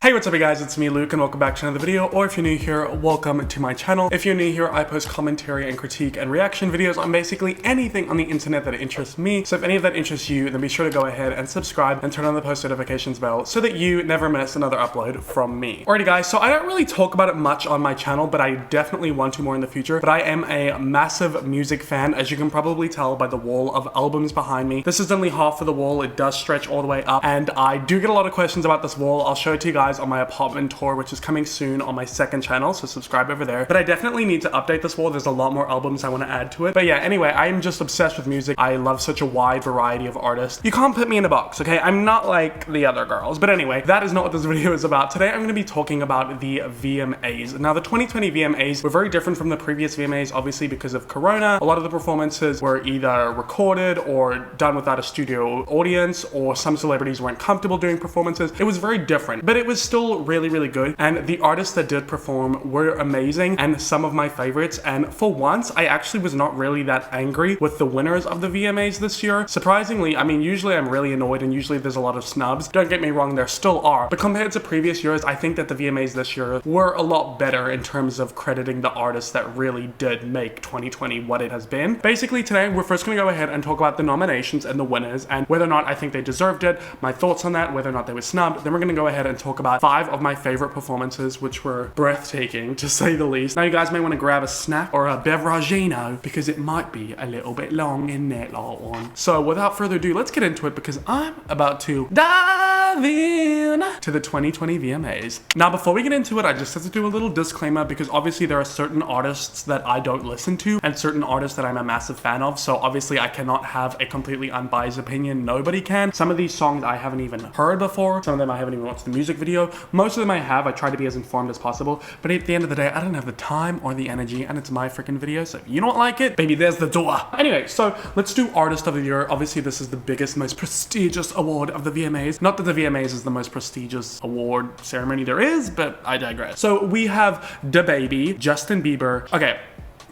Hey, what's up you guys, it's me Luke and welcome back to another video, or if you're new here, welcome to my channel. If you're new here, I post commentary and critique and reaction videos on basically anything on the internet that interests me. So if any of that interests you, then be sure to go ahead and subscribe and turn on the post notifications bell so that you never miss another upload from me. Alrighty guys, so I don't really talk about it much on my channel, but I definitely want to more in the future. But I am a massive music fan, as you can probably tell by the wall of albums behind me. This is only half of the wall, it does stretch all the way up, and I do get a lot of questions about this wall. I'll show it to you guys on my apartment tour, which is coming soon on my second channel, so subscribe over there. But I definitely need to update this wall. There's a lot more albums I want to add to it. But yeah, anyway, I'm just obsessed with music. I love such a wide variety of artists. You can't put me in a box, okay? I'm not like the other girls. But anyway, that is not what this video is about. Today I'm going to be talking about the VMAs. Now the 2020 VMAs were very different from the previous VMAs, obviously because of Corona. A lot of the performances were either recorded or done without a studio audience, or some celebrities weren't comfortable doing performances. It was very different, but it was still really good, and the artists that did perform were amazing and some of my favorites. And for once, I actually was not really that angry with the winners of the VMAs this year. Surprisingly, I mean, usually I'm really annoyed and usually there's a lot of snubs. Don't get me wrong, there still are, but compared to previous years, I think that the VMAs this year were a lot better in terms of crediting the artists that really did make 2020 what it has been. Basically today, we're first going to go ahead and talk about the nominations and the winners and whether or not I think they deserved it, my thoughts on that, whether or not they were snubbed. Then we're going to go ahead and talk about 5 of my favorite performances, which were breathtaking to say the least. Now you guys may want to grab a snack or a beveragino because it might be a little bit long in that lot one. So without further ado, let's get into it because I'm about to dive in to the 2020 VMAs. Now before we get into it, I just have to do a little disclaimer because obviously there are certain artists that I don't listen to and certain artists that I'm a massive fan of. So obviously I cannot have a completely unbiased opinion. Nobody can. Some of these songs I haven't even heard before. Some of them I haven't even watched the music video. Most of them I have. I try to be as informed as possible, but at the end of the day, I don't have the time or the energy, and it's my freaking video, so if you don't like it, baby, there's the door. Anyway, so let's do Artist of the Year. Obviously, this is the biggest, most prestigious award of the VMAs. Not that the VMAs is the most prestigious award ceremony there is, but I digress. So we have DaBaby, Justin Bieber. Okay,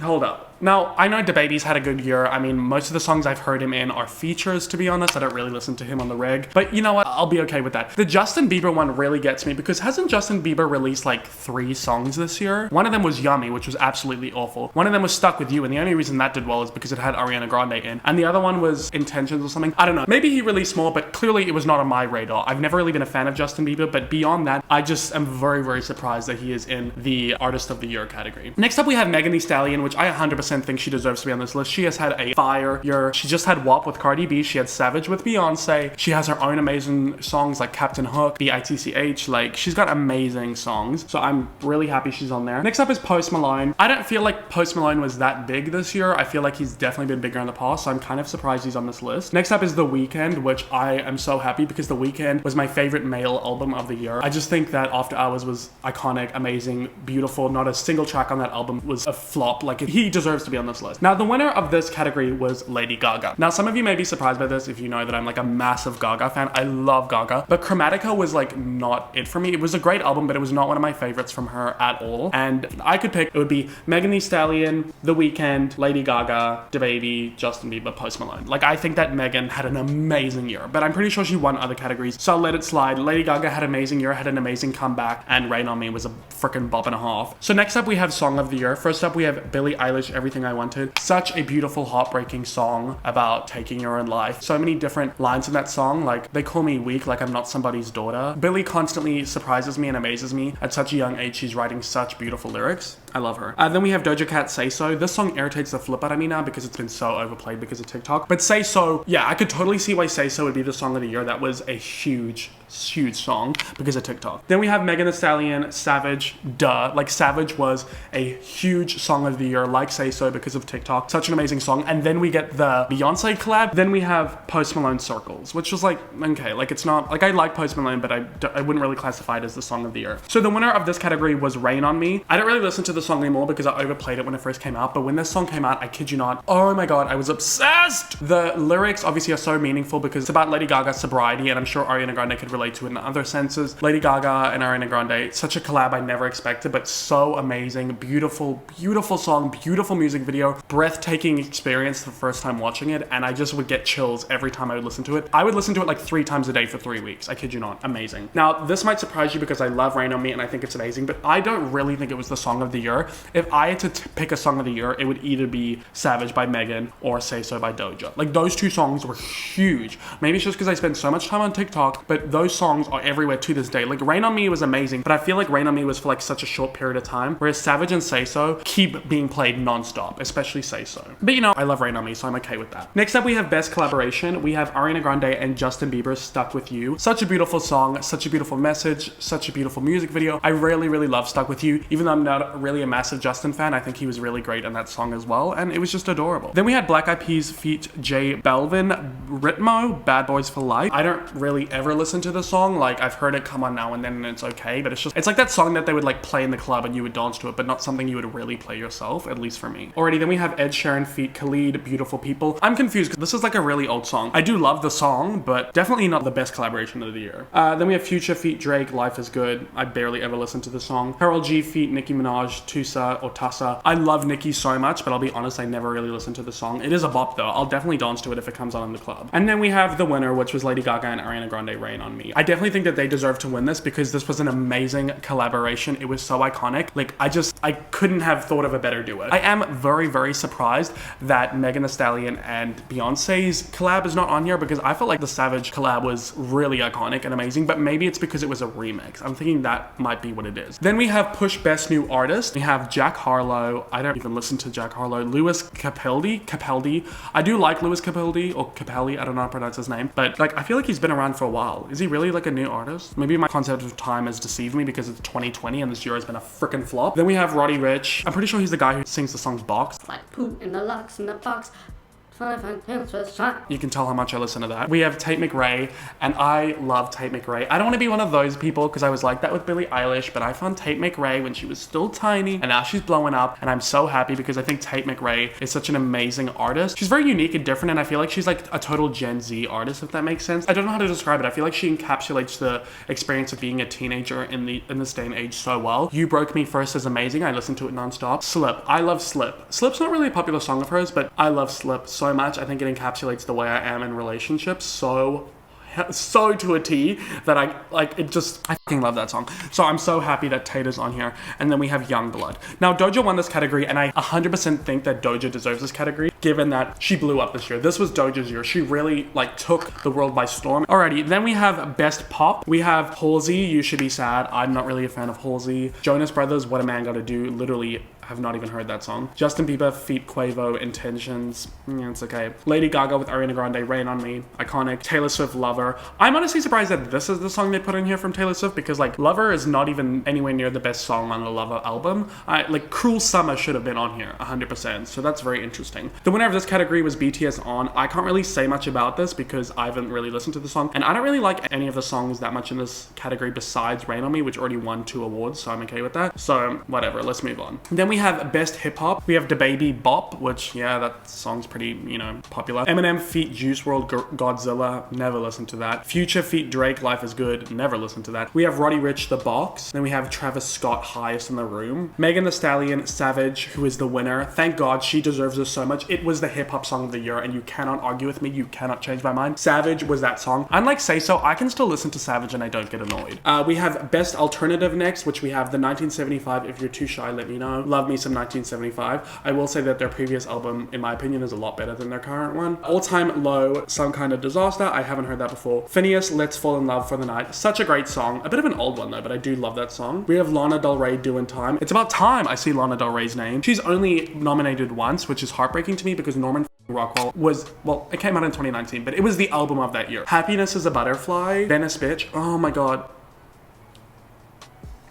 hold up. Now, I know DaBaby's had a good year. I mean, most of the songs I've heard him in are features, to be honest. I don't really listen to him on the reg. But you know what? I'll be okay with that. The Justin Bieber one really gets me because hasn't Justin Bieber released like 3 songs this year? One of them was Yummy, which was absolutely awful. One of them was Stuck With You, and the only reason that did well is because it had Ariana Grande in. And the other one was Intentions or something. I don't know. Maybe he released more, but clearly it was not on my radar. I've never really been a fan of Justin Bieber, but beyond that, I just am very surprised that he is in the Artist of the Year category. Next up, we have Megan Thee Stallion, which I 100% think she deserves to be on this list. She has had a fire year. She just had WAP with Cardi B. She had Savage with Beyonce. She has her own amazing songs like Captain Hook, BITCH. Like, she's got amazing songs. So I'm really happy she's on there. Next up is Post Malone. I don't feel like Post Malone was that big this year. I feel like he's definitely been bigger in the past, so I'm kind of surprised he's on this list. Next up is The Weeknd, which I am so happy because The Weeknd was my favorite male album of the year. I just think that After Hours was iconic, amazing, beautiful. Not a single track on that album was a flop. Like, he deserves to be on this list. Now, the winner of this category was Lady Gaga. Now, some of you may be surprised by this if you know that I'm like a massive Gaga fan. I love Gaga, but Chromatica was like not it for me. It was a great album, but it was not one of my favorites from her at all. And I could pick, it would be Megan Thee Stallion, The Weeknd, Lady Gaga, DaBaby, Justin Bieber, Post Malone. Like, I think that Megan had an amazing year, but I'm pretty sure she won other categories, so I'll let it slide. Lady Gaga had an amazing year, had an amazing comeback, and Rain On Me was a freaking bop and a half. So next up, we have Song of the Year. First up, we have Billie Eilish, Everything I Wanted. Such a beautiful, heartbreaking song about taking your own life. So many different lines in that song, like, they call me weak, like I'm not somebody's daughter. Billie constantly surprises me and amazes me. At such a young age, she's writing such beautiful lyrics. I love her. Then we have Doja Cat, Say So. This song irritates the flip out of me now because it's been so overplayed because of TikTok. But Say So, yeah, I could totally see why Say So would be the song of the year. That was a huge song because of TikTok. Then we have Megan Thee Stallion, Savage, duh. Like, Savage was a huge song of the year, like Say So, because of TikTok. Such an amazing song. And then we get the Beyonce collab. Then we have Post Malone, Circles, which was like, okay, like, it's not, like, I like Post Malone, but I wouldn't really classify it as the song of the year. So the winner of this category was Rain On Me. I don't really listen to the song anymore because I overplayed it when it first came out, but when this song came out, I kid you not, oh my god, I was obsessed. The lyrics obviously are so meaningful because it's about Lady Gaga's sobriety, and I'm sure Ariana Grande could relate relate to it in other senses. Lady Gaga and Ariana Grande, such a collab I never expected, but so amazing. Beautiful, beautiful song, beautiful music video, breathtaking experience the first time watching it, and I just would get chills every time I would listen to it. I would listen to it like 3 times a day for 3 weeks. I kid you not. Amazing. Now, this might surprise you because I love Rain On Me and I think it's amazing, but I don't really think it was the song of the year. If I had to pick a song of the year, it would either be Savage by Megan or Say So by Doja. Like, those 2 songs were huge. Maybe it's just because I spend so much time on TikTok, but those songs are everywhere to this day. Like, Rain On Me was amazing, but I feel like Rain On Me was for like such a short period of time, whereas Savage and Say So keep being played non-stop, especially Say So. But you know, I love Rain On Me, so I'm okay with that. Next up, we have Best Collaboration. We have Ariana Grande and Justin Bieber's Stuck With You. Such a beautiful song, such a beautiful message, such a beautiful music video. I really, really love Stuck With You. Even though I'm not really a massive Justin fan, I think he was really great in that song as well, and it was just adorable. Then we had Black Eyed Peas feat J Balvin, Ritmo, Bad Boys for Life. I don't really ever listen to the song. Like, I've heard it come on now and then and it's okay, but it's like that song that they would like play in the club and you would dance to it, but not something you would really play yourself, at least for me. Alrighty, then we have Ed Sheeran feat Khalid, Beautiful People. I'm confused because this is like a really old song. I do love the song, but definitely not the best collaboration of the year. Then we have Future feat Drake, Life Is Good. I barely ever listen to the song. Karol G feat Nicki Minaj, Tusa or Tassa. I love Nicki so much, but I'll be honest, I never really listened to the song. It is a bop though. I'll definitely dance to it if it comes on in the club. And then we have the winner, which was Lady Gaga and Ariana Grande, Rain On Me. I definitely think that they deserve to win this because this was an amazing collaboration. It was so iconic. Like, I couldn't have thought of a better duo. I am very, very surprised that Megan Thee Stallion and Beyonce's collab is not on here because I felt like the Savage collab was really iconic and amazing, but maybe it's because it was a remix. I'm thinking that might be what it is. Then we have Push Best New Artist. We have Jack Harlow. I don't even listen to Jack Harlow. Lewis Capaldi. I do like Lewis Capaldi or Capaldi. I don't know how to pronounce his name, but like, I feel like he's been around for a while. Is he really like a new artist? Maybe my concept of time has deceived me because it's 2020 and this year has been a freaking flop. Then we have Roddy Ricch. I'm pretty sure he's the guy who sings the song Box. Like poop in the locks in the box. You can tell how much I listen to that. We have Tate McRae, and I love Tate McRae. I don't want to be one of those people because I was like that with Billie Eilish, but I found Tate McRae when she was still tiny, and now she's blowing up, and I'm so happy because I think Tate McRae is such an amazing artist. She's very unique and different, and I feel like she's like a total Gen Z artist, if that makes sense. I don't know how to describe it. I feel like she encapsulates the experience of being a teenager in this day and age so well. You Broke Me First is amazing. I listen to it nonstop. Slip. I love Slip. Slip's not really a popular song of hers, but I love Slip so much. I think it encapsulates the way I am in relationships so to a T that I fucking love that song. So I'm so happy that Tate is on here. And then we have Youngblood. Now, Doja won this category, and I 100% think that Doja deserves this category, given that she blew up this year. This was Doja's year. She really like took the world by storm. Alrighty, then we have Best Pop. We have Halsey, You Should Be Sad. I'm not really a fan of Halsey. Jonas Brothers, What a Man Gotta Do. Literally, have not even heard that song. Justin Bieber feat Quavo, Intentions. Yeah, it's okay. Lady Gaga with Ariana Grande, Rain On Me. Iconic. Taylor Swift, Lover. I'm honestly surprised that this is the song they put in here from Taylor Swift because like Lover is not even anywhere near the best song on the Lover album. Like Cruel Summer should have been on here 100%. So that's very interesting. The winner of this category was BTS On. I can't really say much about this because I haven't really listened to the song, and I don't really like any of the songs that much in this category besides Rain On Me, which already won 2 awards, so I'm okay with that. So whatever, let's move on. Then we have Best Hip Hop. We have DaBaby Bop, which yeah, that song's pretty, popular. Eminem feat Juice WRLD Godzilla. Never listened to that. Future feat Drake, Life Is Good. Never listened to that. We have Roddy Ricch, The Box. Then we have Travis Scott, Highest in the Room. Megan Thee Stallion, Savage, who is the winner. Thank God, she deserves this so much. It was the hip hop song of the year, and you cannot argue with me. You cannot change my mind. Savage was that song. Unlike Say So, I can still listen to Savage and I don't get annoyed. We have Best Alternative next, which we have the 1975, If You're Too Shy, Let Me Know. Love me some 1975. I will say that their previous album, in my opinion, is a lot better than their current one. All Time Low, Some Kind of Disaster. I haven't heard that before. Phineas, Let's Fall in Love for the Night. Such a great song. A bit of an old one though, but I do love that song. We have Lana Del Rey, Doing Time. It's about time I see Lana Del Rey's name. She's only nominated once, which is heartbreaking to me because Norman Rockwell was, well, it came out in 2019, but it was the album of that year. Happiness Is a Butterfly, Venice Bitch. Oh my God.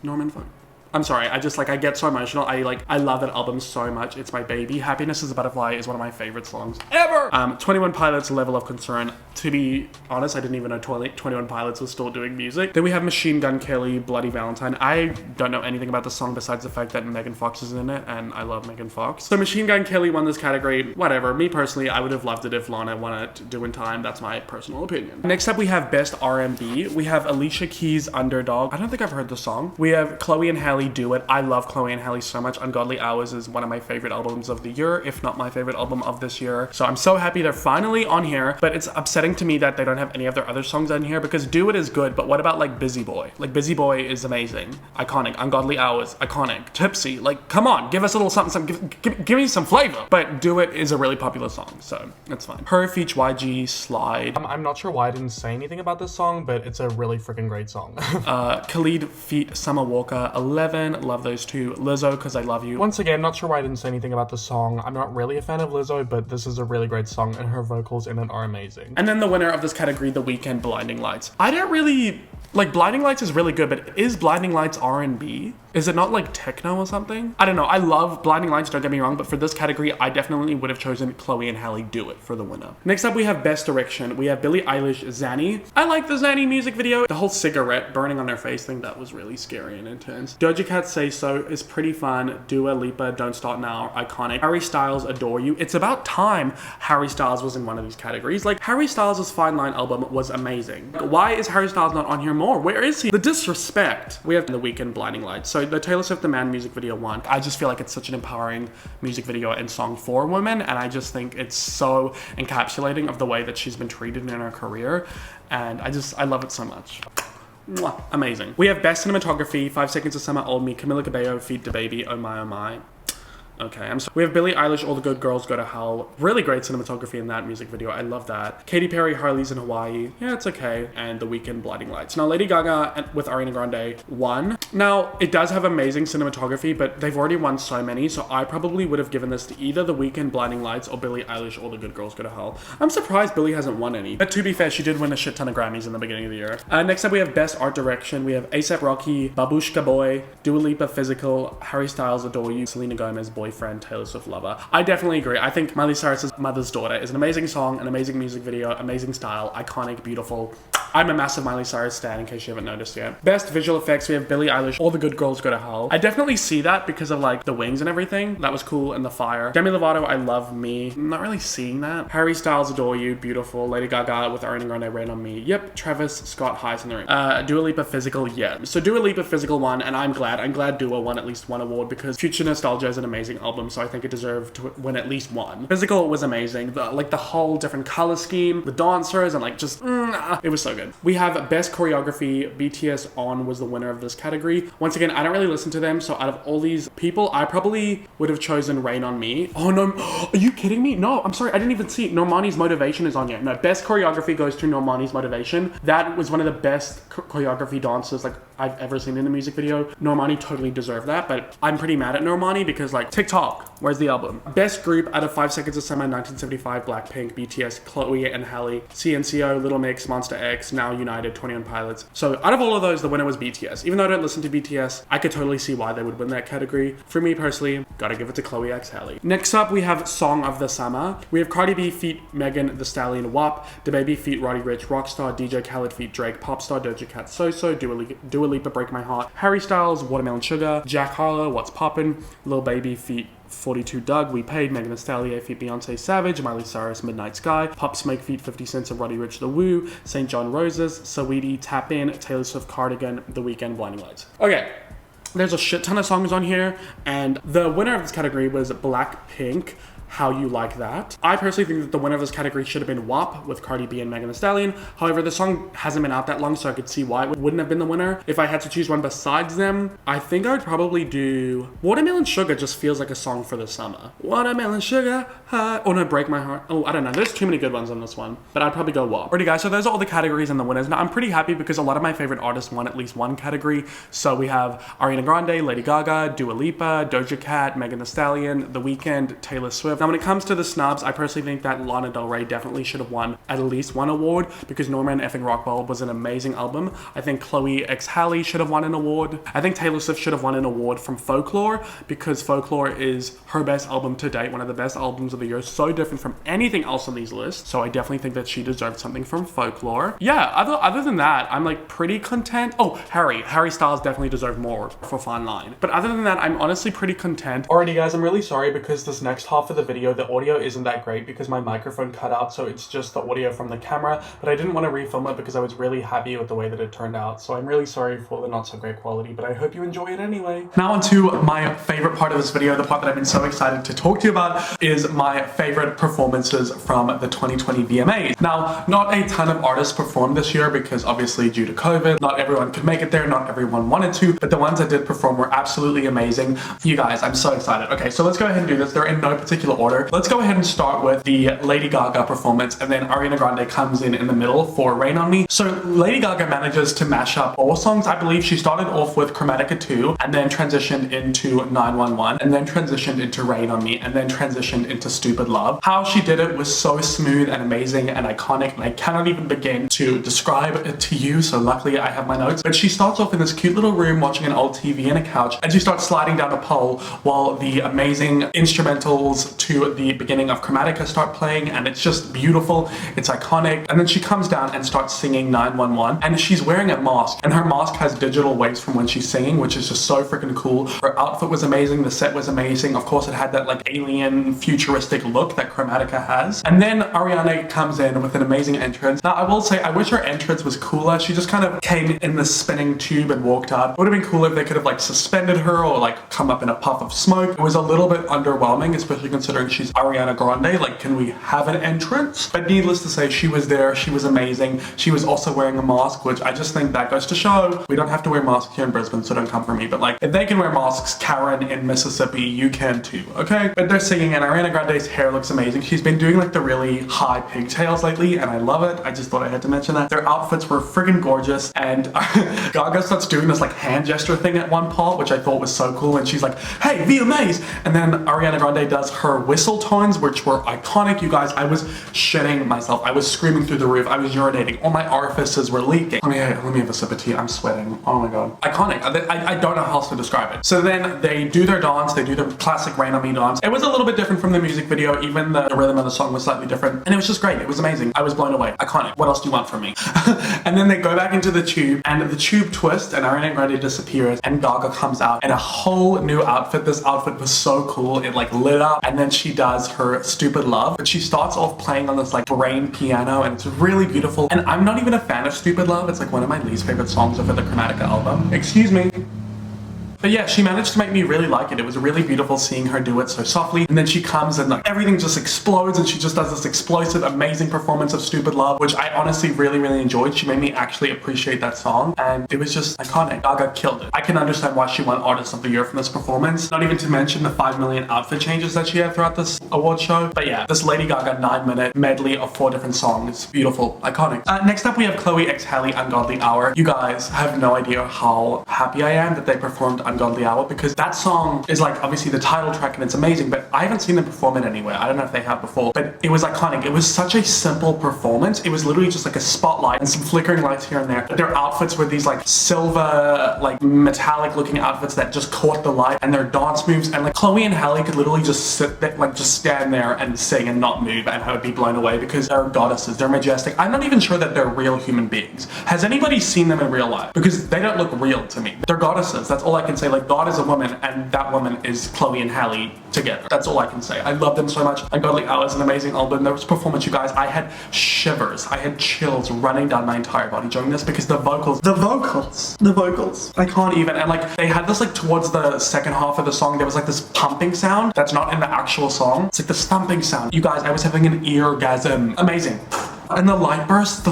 Norman Funk. I'm sorry, I just like, I get so emotional. I love that album so much. It's my baby. Happiness is a Butterfly is one of my favorite songs ever. 21 Pilots, Level of Concern. To be honest, I didn't even know 21 Pilots was still doing music. Then we have Machine Gun Kelly, Bloody Valentine. I don't know anything about the song besides the fact that Megan Fox is in it, and I love Megan Fox. So Machine Gun Kelly won this category. Whatever. Me personally, I would have loved it if Lana won it, Do in Time. That's my personal opinion. Next up, we have Best R&B. We have Alicia Keys, Underdog. I don't think I've heard the song. We have Chloe and Halle, Do It. I love Chloe and Halle so much. Ungodly Hours is one of my favorite albums of the year, if not my favorite album of this year. So I'm so happy they're finally on here, but it's upsetting to me that they don't have any of their other songs on here, because Do It is good, but what about like Busy Boy? Like Busy Boy is amazing. Iconic. Ungodly Hours, iconic. Tipsy, like come on, give us a little something, give me some flavor. But Do It is a really popular song, so it's fine. Her feat YG, Slide. I'm not sure why I didn't say anything about this song, but it's a really freaking great song. Khalid feat Summer Walker, 11, love those two. Lizzo, Cause I Love You. Once again, not sure why I didn't say anything about the song. I'm not really a fan of Lizzo, but this is a really great song and her vocals in it are amazing. And then the winner of this category, The Weeknd, Blinding Lights. I don't really, like Blinding Lights is really good, but is Blinding Lights R&B? Is it not like techno or something? I don't know. I love Blinding Lights, don't get me wrong, but for this category, I definitely would have chosen Chloe and Halle, Do It for the winner. Next up, we have Best Direction. We have Billie Eilish, Zanny. I like the Zanny music video. The whole cigarette burning on their face thing, that was really scary and intense. Doja Cat, Say So is pretty fun. Dua Lipa, Don't Start Now, iconic. Harry Styles, Adore You. It's about time Harry Styles was in one of these categories. Like, Harry Styles' Fine Line album was amazing. Why is Harry Styles not on here more? Where is he? The disrespect. We have The Weeknd, Blinding Lights. So the Taylor Swift The Man music video won. I just feel like it's such an empowering music video and song for women, and I just think it's so encapsulating of the way that she's been treated in her career, and I love it so much. Mwah. Amazing. We have Best Cinematography, 5 Seconds of Summer, Old Me, Camila Cabello, feat. DaBaby, Oh My Oh My. Okay, I'm sorry. We have Billie Eilish, All the Good Girls Go to Hell. Really great cinematography in that music video. I love that. Katy Perry, Harley's in Hawaii. Yeah, it's okay. And The Weeknd, Blinding Lights. Now, Lady Gaga with Ariana Grande won. Now, it does have amazing cinematography, but they've already won so many, so I probably would have given this to either The Weeknd, Blinding Lights, or Billie Eilish, All the Good Girls Go to Hell. I'm surprised Billie hasn't won any. But to be fair, she did win a shit ton of Grammys in the beginning of the year. Next up, we have Best Art Direction. We have A$AP Rocky, Babushka Boy, Dua Lipa, Physical, Harry Styles, Adore You, Selena Gomez, Boyfriend, Taylor Swift, Lover. I definitely agree. I think Miley Cyrus's Mother's Daughter is an amazing song, an amazing music video, amazing style, iconic, beautiful. I'm a massive Miley Cyrus stan, in case you haven't noticed yet. Best visual effects, we have Billie Eilish, All the Good Girls Go to Hell. I definitely see that because of like the wings and everything. That was cool, and the fire. Demi Lovato, I Love Me. I'm not really seeing that. Harry Styles, Adore You, beautiful. Lady Gaga with Ariana Grande, Rain on Me. Yep. Travis Scott, Highs in the Ring. Dua Lipa, Physical, yeah. So Dua Lipa, Physical won, and I'm glad Dua won at least one award, because Future Nostalgia is an amazing album, so I think it deserved to win at least one. Physical was amazing. The whole different color scheme, the dancers, and like just, it was so good. We have Best Choreography, BTS On was the winner of this category. Once again, I don't really listen to them, so out of all these people, I probably would have chosen Rain on Me. Oh no, are you kidding me? No, I'm sorry, I didn't even see it. Normani's Motivation is on here. No, Best Choreography goes to Normani's Motivation. That was one of the best choreography dances like I've ever seen in a music video. Normani totally deserved that, but I'm pretty mad at Normani because like, TikTok, where's the album? Best Group out of 5 Seconds of Summer, 1975, Blackpink, BTS, Chloe and Halle, CNCO, Little Mix, Monster X, Now United, 21 Pilots. So out of all of those, the winner was BTS. Even though I don't listen to BTS, I could totally see why they would win that category. For me personally, gotta give it to Chloe x Halle. Next up, we have Song of the Summer. We have Cardi B feat. Megan Thee Stallion, WAP, DaBaby feat. Roddy Ricch, Rockstar, DJ Khaled feat. Drake, Popstar, Doja Cat, So So, Dua Lipa, Break My Heart, Harry Styles, Watermelon Sugar, Jack Harlow, What's Poppin', Lil Baby feat. 42 Doug, We Paid, Megan Thee Stallion feat. Beyonce, Savage, Miley Cyrus, Midnight Sky, Pop Smoke feat. 50 Cent and Roddy Ricch, The Woo, St. John Roses, Saweetie, Tap In, Taylor Swift, Cardigan, The Weeknd, Blinding Lights. Okay, there's a shit ton of songs on here, and the winner of this category was Blackpink, How You Like That. I personally think that the winner of this category should have been WAP with Cardi B and Megan Thee Stallion. However, the song hasn't been out that long, so I could see why it wouldn't have been the winner. If I had to choose one besides them, I think I would probably do Watermelon Sugar. Just feels like a song for the summer. Watermelon Sugar, oh no, Break My Heart. Oh, I don't know. There's too many good ones on this one, but I'd probably go WAP. Alrighty guys, so those are all the categories and the winners. Now I'm pretty happy because a lot of my favorite artists won at least one category. So we have Ariana Grande, Lady Gaga, Dua Lipa, Doja Cat, Megan Thee Stallion, The Weeknd, Taylor Swift, Now, when it comes to the snubs, I personally think that Lana Del Rey definitely should have won at least one award because Norman effing Rockwell was an amazing album. I think Chloe x Halle should have won an award. I think Taylor Swift should have won an award from Folklore because Folklore is her best album to date, one of the best albums of the year, so different from anything else on these lists. So I definitely think that she deserved something from Folklore. Yeah, other than that, I'm like pretty content. Oh, Harry Styles definitely deserved more for Fine Line. But other than that, I'm honestly pretty content. Alrighty guys, I'm really sorry because this next half of the video, the audio isn't that great because my microphone cut out, so it's just the audio from the camera, but I didn't want to refilm it because I was really happy with the way that it turned out. So I'm really sorry for the not so great quality, but I hope you enjoy it anyway. Now onto my favorite part of this video, the part that I've been so excited to talk to you about is my favorite performances from the 2020 VMAs. Now, not a ton of artists performed this year because obviously due to COVID, not everyone could make it there, not everyone wanted to, but the ones that did perform were absolutely amazing. You guys, I'm so excited. Okay, so let's go ahead and do this. They're in no particular order. Let's go ahead and start with the Lady Gaga performance, and then Ariana Grande comes in the middle for Rain on Me. So Lady Gaga manages to mash up all songs. I believe she started off with Chromatica 2 and then transitioned into 911 and then transitioned into Rain on Me and then transitioned into Stupid Love. How she did it was so smooth and amazing and iconic, and I cannot even begin to describe it to you, so luckily I have my notes. But she starts off in this cute little room watching an old TV and a couch, and she starts sliding down a pole while the amazing instrumentals to the beginning of Chromatica start playing, and it's just beautiful, it's iconic. And then she comes down and starts singing 911, and she's wearing a mask, and her mask has digital waves from when she's singing, which is just so freaking cool. Her outfit was amazing, the set was amazing. Of course, it had that like alien futuristic look that Chromatica has. And then Ariana comes in with an amazing entrance. Now, I will say, I wish her entrance was cooler. She just kind of came in the spinning tube and walked out. It would have been cooler if they could have like suspended her or like come up in a puff of smoke. It was a little bit underwhelming, especially considering she's Ariana Grande. Like, can we have an entrance? But needless to say, she was there. She was amazing. She was also wearing a mask, which I just think that goes to show we don't have to wear masks here in Brisbane, so don't come for me. But like, if they can wear masks, Karen in Mississippi, you can too, okay? But they're singing, and Ariana Grande's hair looks amazing. She's been doing like the really high pigtails lately, and I love it. I just thought I had to mention that. Their outfits were friggin' gorgeous, and Gaga starts doing this like hand gesture thing at one part, which I thought was so cool, and she's like, hey, VMAs! And then Ariana Grande does her whistle tones, which were iconic. You guys, I was shitting myself. I was screaming through the roof. I was urinating. All my orifices were leaking. Let me have a sip of tea. I'm sweating. Oh my god. Iconic. I don't know how else to describe it. So then they do their dance. They do their classic Rain on Me dance. It was a little bit different from the music video. Even the rhythm of the song was slightly different, and it was just great. It was amazing. I was blown away. Iconic. What else do you want from me? And then they go back into the tube, and the tube twists, and Ariana Grande disappears, and Gaga comes out in a whole new outfit. This outfit was so cool. It like lit up, and then she does her Stupid Love, but she starts off playing on this like brain piano, and it's really beautiful. And I'm not even a fan of Stupid Love. It's like one of my least favorite songs of the Chromatica album. Excuse me. But yeah, she managed to make me really like it. It was really beautiful seeing her do it so softly. And then she comes and like everything just explodes, and she just does this explosive, amazing performance of Stupid Love, which I honestly really, really enjoyed. She made me actually appreciate that song, and it was just iconic. Gaga killed it. I can understand why she won Artist of the Year from this performance. Not even to mention the 5 million outfit changes that she had throughout this award show. But yeah, this Lady Gaga 9-minute medley of 4 different songs. Beautiful. Iconic. Next up, we have Chloe x Halle Ungodly Hour. You guys have no idea how happy I am that they performed Ungodly Hour, because that song is like obviously the title track and it's amazing, but I haven't seen them perform it anywhere. I don't know if they have before, but it was iconic. It was such a simple performance. It was literally just like a spotlight and some flickering lights here and there. But their outfits were these like silver, like metallic looking outfits that just caught the light, and their dance moves, and like Chloe and Halle could literally just sit there, like just stand there and sing and not move, and I would be blown away because they're goddesses. They're majestic. I'm not even sure that they're real human beings. Has anybody seen them in real life? Because they don't look real to me. They're goddesses. That's all I can say. Like, God is a woman, and that woman is Chloe and Halle together. That's all I can say. I love them so much. Ungodly Hour is an amazing album. There was performance, you guys. I had shivers. I had chills running down my entire body during this because the vocals. I can't even. And like, they had this like towards the second half of the song, there was like this pumping sound that's not in the actual song. It's like the thumping sound. You guys, I was having an eargasm. Amazing. And the light burst, the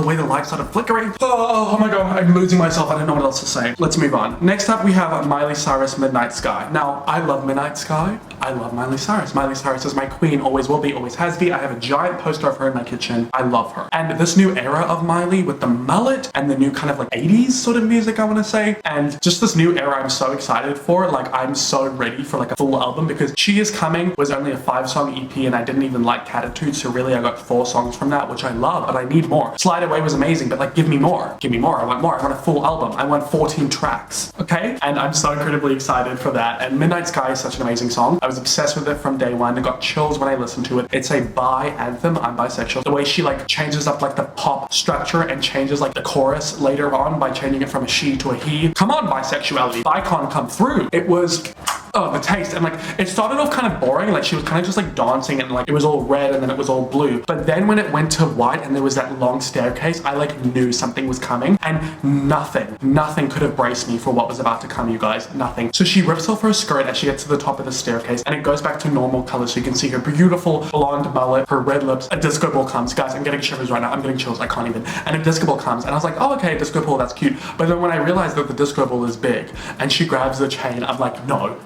way the light started flickering. Oh my god, I'm losing myself. I don't know what else to say. Let's move on. Next up, we have Miley Cyrus, Midnight Sky. Now, I love Midnight Sky. I love Miley Cyrus. Miley Cyrus is my queen, always will be, always has been. I have a giant poster of her in my kitchen. I love her. And this new era of Miley with the mullet and the new kind of like 80s sort of music, I want to say, and just this new era I'm so excited for. Like, I'm so ready for like a full album because She Is Coming was only a 5-song EP and I didn't even like Catitude, so really I got 4 songs from that, which I love, but I need more. Slide Away was amazing, but like, give me more. Give me more. I want more. I want a full album. I want 14 tracks. Okay? And I'm so incredibly excited for that. And Midnight Sky is such an amazing song. I was obsessed with it from day one. I got chills when I listened to it. It's a bi anthem. I'm bisexual. The way she like changes up like the pop structure and changes like the chorus later on by changing it from a she to a he. Come on, bisexuality. Bicon come through. It was the taste. And like, it started off kind of boring. Like, she was kind of just like dancing and like it was all red and then it was all blue. But then when it went to white and there was that long staircase, I like knew something was coming, and nothing could have braced me for what was about to come, you guys. Nothing. So she rips off her skirt as she gets to the top of the staircase and it goes back to normal colors, so you can see her beautiful blonde mullet, her red lips. A disco ball comes. Guys, I'm getting shivers right now. I'm getting chills. I can't even. And a disco ball comes and I was like, oh, okay, disco ball, that's cute. But then when I realized that the disco ball is big and she grabs the chain, I'm like, no,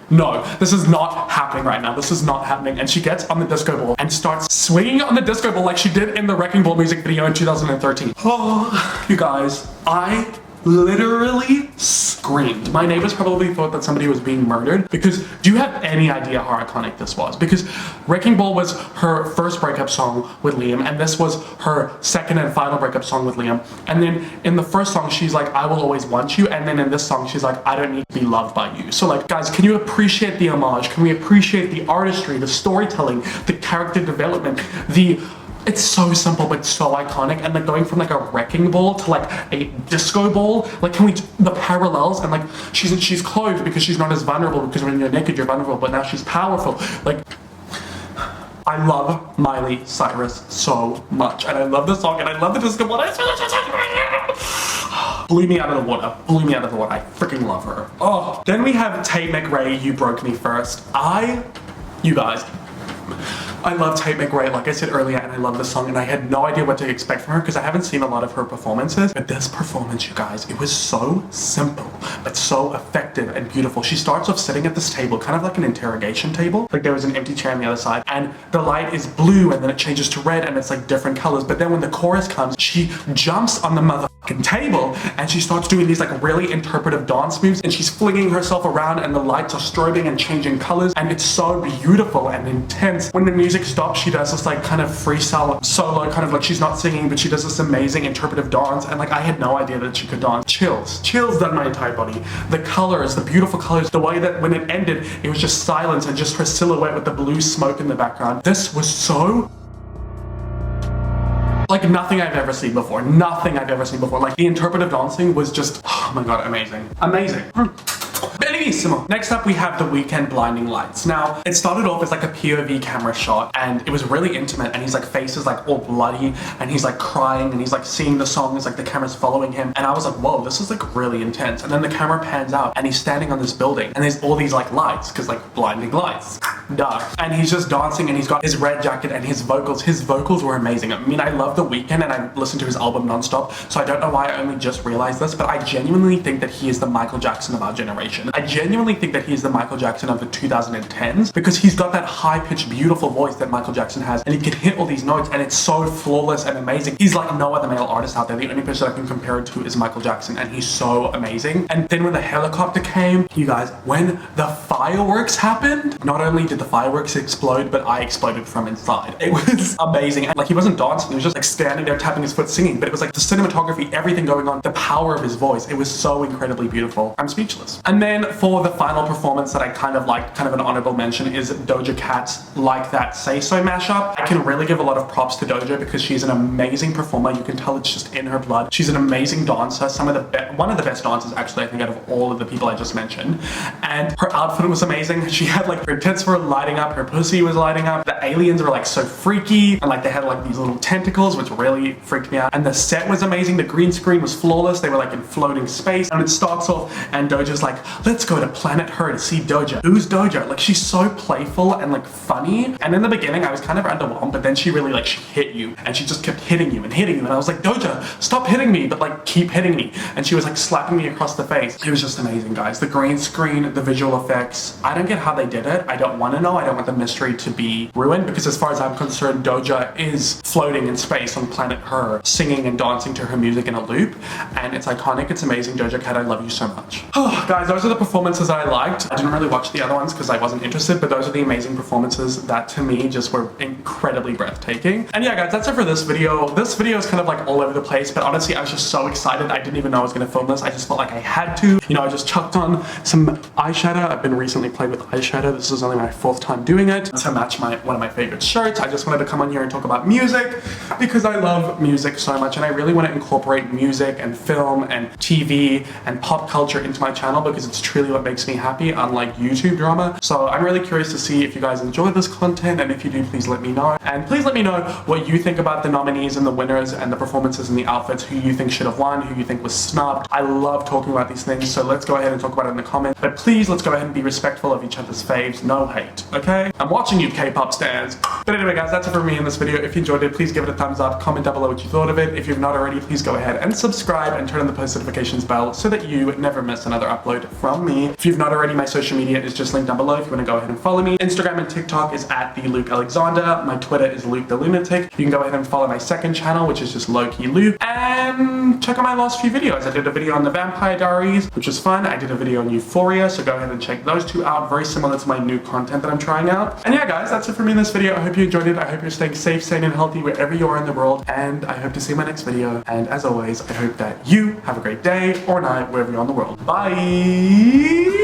this is not happening right now. This is not happening. And she gets on the disco ball and starts swinging on the disco ball like she did in the Wrecking Ball music video in 2013. Oh, you guys, I literally screamed. My neighbors probably thought that somebody was being murdered because do you have any idea how iconic this was? Because Wrecking Ball was her first breakup song with Liam and this was her second and final breakup song with Liam. And then in the first song, she's like, I will always want you. And then in this song, she's like, I don't need to be loved by you. So like, guys, can you appreciate the homage? Can we appreciate the artistry, the storytelling, the character development, it's so simple but so iconic, and like going from like a wrecking ball to like a disco ball, like the parallels, and like she's clothed because she's not as vulnerable, because when you're naked you're vulnerable, but now she's powerful. Like, I love Miley Cyrus so much, and I love the song, and I love the disco ball. Blew me out of the water. Blew me out of the water. I freaking love her. Oh, then we have Tate McRae, You Broke Me First. You guys, I love Tate McRae, like I said earlier, and I love the song, and I had no idea what to expect from her because I haven't seen a lot of her performances. But this performance, you guys, it was so simple, but so effective and beautiful. She starts off sitting at this table, kind of like an interrogation table. Like there was an empty chair on the other side, and the light is blue, and then it changes to red, and it's like different colors. But then when the chorus comes, she jumps on the motherfucking table, and she starts doing these like really interpretive dance moves, and she's flinging herself around, and the lights are strobing and changing colors, and it's so beautiful and intense. When the music stops, she does this like kind of freestyle solo, kind of like she's not singing, but she does this amazing interpretive dance, and like I had no idea that she could dance. Chills down my entire body. The colors, the beautiful colors, the way that when it ended, it was just silence and just her silhouette with the blue smoke in the background. This was so like nothing I've ever seen before. Nothing I've ever seen before. Like the interpretive dancing was just, oh my god, amazing. Amazing. Bellissimo. Next up, we have the Weeknd Blinding Lights. Now, it started off as like a POV camera shot, and it was really intimate, and his like face is like all bloody, and he's like crying, and he's like singing the song as like the camera's following him, and I was like, whoa, this is like really intense. And then the camera pans out, and he's standing on this building, and there's all these like lights, because like blinding lights. Duh. And he's just dancing, and he's got his red jacket and his vocals were amazing. I mean, I love The Weeknd, and I listened to his album nonstop, so I don't know why I only just realized this, but I genuinely think that he is the Michael Jackson of our generation. I genuinely think that he's the Michael Jackson of the 2010s because he's got that high-pitched, beautiful voice that Michael Jackson has, and he can hit all these notes, and it's so flawless and amazing. He's like no other male artist out there. The only person I can compare it to is Michael Jackson, and he's so amazing. And then when the helicopter came, you guys, when the fireworks happened, not only did the fireworks explode, but I exploded from inside. It was amazing. And like, he wasn't dancing, he was just like standing there tapping his foot singing, but it was like the cinematography, everything going on, the power of his voice. It was so incredibly beautiful. I'm speechless. And then for the final performance that I kind of like, kind of an honorable mention, is Doja Cat's Like That Say So mashup. I can really give a lot of props to Doja because she's an amazing performer. You can tell it's just in her blood. She's an amazing dancer, one of the best dancers actually, I think, out of all of the people I just mentioned. And her outfit was amazing. She had like her tits were lighting up, her pussy was lighting up. The aliens were like so freaky, and like they had like these little tentacles, which really freaked me out. And the set was amazing. The green screen was flawless. They were like in floating space. And it starts off and Doja's like, let's go to Planet Her to see Doja. Who's Doja? Like, she's so playful and like funny. And in the beginning I was kind of underwhelmed, but then she really like, she hit you and she just kept hitting you and hitting you. And I was like, Doja, stop hitting me, but like keep hitting me. And she was like slapping me across the face. It was just amazing, guys. The green screen, the visual effects. I don't get how they did it. I don't want to know. I don't want the mystery to be ruined, because as far as I'm concerned, Doja is floating in space on Planet Her, singing and dancing to her music in a loop. And it's iconic. It's amazing. Doja Cat, I love you so much. Oh, guys, those are the performances that I liked. I didn't really watch the other ones because I wasn't interested, but those are the amazing performances that to me just were incredibly breathtaking. And yeah, guys, that's it for this video. This video is kind of like all over the place, but honestly, I was just so excited. I didn't even know I was going to film this. I just felt like I had to. You know, I just chucked on some eyeshadow. I've been recently playing with eyeshadow. This is only my 4th time doing it to match one of my favorite shirts. I just wanted to come on here and talk about music because I love music so much, and I really want to incorporate music and film and TV and pop culture into my channel because it's truly what makes me happy, unlike YouTube drama. So I'm really curious to see if you guys enjoy this content, and if you do, please let me know. And please let me know what you think about the nominees and the winners and the performances and the outfits, who you think should have won, who you think was snubbed. I love talking about these things, so let's go ahead and talk about it in the comments. But please, let's go ahead and be respectful of each other's faves. No hate, okay? I'm watching you, K-pop stans. But anyway, guys, that's it for me in this video. If you enjoyed it, please give it a thumbs up. Comment down below what you thought of it. If you've not already, please go ahead and subscribe and turn on the post notifications bell so that you never miss another upload from me. If you've not already, my social media is just linked down below if you want to go ahead and follow me. Instagram and TikTok is at the Luke Alexander. My Twitter is Luke the Lunatic. You can go ahead and follow my second channel, which is just Low-Key Luke. And check out my last few videos. I did a video on the Vampire Diaries, which was fun. I did a video on Euphoria, so go ahead and check those two out. Very similar to my new content that I'm trying out. And yeah, guys, that's it for me in this video. I hope you enjoyed it. I hope you're staying safe, sane, and healthy wherever you are in the world. And I hope to see you in my next video. And as always, I hope that you have a great day or night wherever you are in the world. Bye!